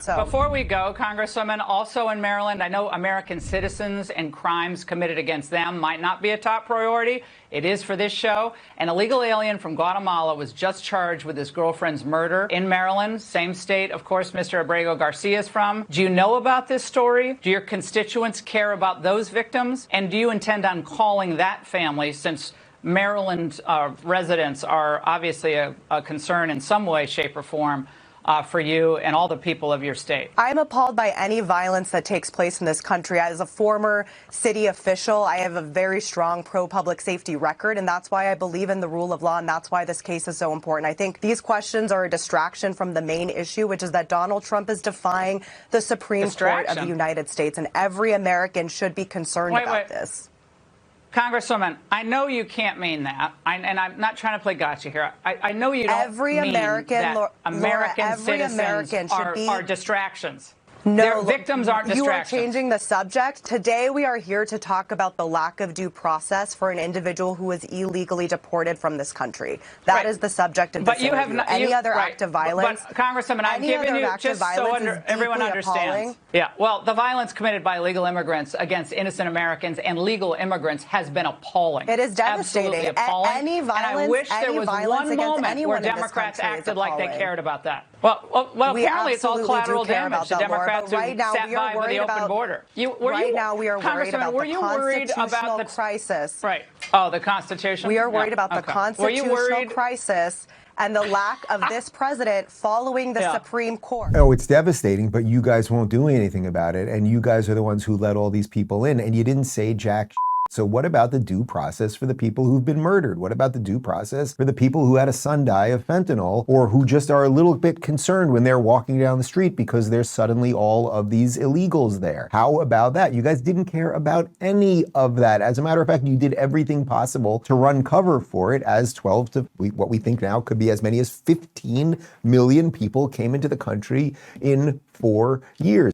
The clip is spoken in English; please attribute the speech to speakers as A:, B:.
A: So
B: before we go, Congresswoman, also in Maryland, I know American citizens and crimes committed against them might not be a top priority. It is for this show. An illegal alien from Guatemala was just charged with his girlfriend's murder in Maryland, same state, of course, Mr. Ábrego García is from. Do you know about this story? Do your constituents care about those victims? And do you intend on calling that family, since Maryland residents are obviously a concern in some way, shape, or form for you and all the people of your state?
A: I'm appalled by any violence that takes place in this country. As a former city official, I have a very strong pro-public safety record, and that's why I believe in the rule of law, and that's why this case is so important. I think these questions are a distraction from the main issue, which is that Donald Trump is defying the Supreme Court of the United States, and every American should be concerned about this.
B: Congresswoman, I know you can't mean that, and I'm not trying to play gotcha here. I know you don't mean that American citizens are distractions.
A: No,
B: their victims aren't distractions.
A: You are changing the subject. Today we are here to talk about the lack of due process for an individual who was illegally deported from this country. That is the subject of this interview. But you have any other act of violence.
B: But Congresswoman, I've given you, just so everyone understands. Yeah, well, the violence committed by illegal immigrants against innocent Americans and legal immigrants has been appalling.
A: It is devastating.
B: Absolutely appalling.
A: Any violence,
B: and I wish there was one moment where Democrats acted like they cared about that. Well, apparently it's all collateral damage to Democrats who sat by with the open border.
A: Right now we are worried about the constitutional crisis.
B: Right. Oh, the Constitution?
A: We are worried about the constitutional crisis and the lack of this president following the Supreme Court.
C: Oh, it's devastating, but you guys won't do anything about it. And you guys are the ones who let all these people in. And you didn't say jack. So what about the due process for the people who've been murdered? What about the due process for the people who had a son die of fentanyl, or who just are a little bit concerned when they're walking down the street because there's suddenly all of these illegals there? How about that? You guys didn't care about any of that. As a matter of fact, you did everything possible to run cover for it, as 12 to what we think now could be as many as 15 million people came into the country in 4 years.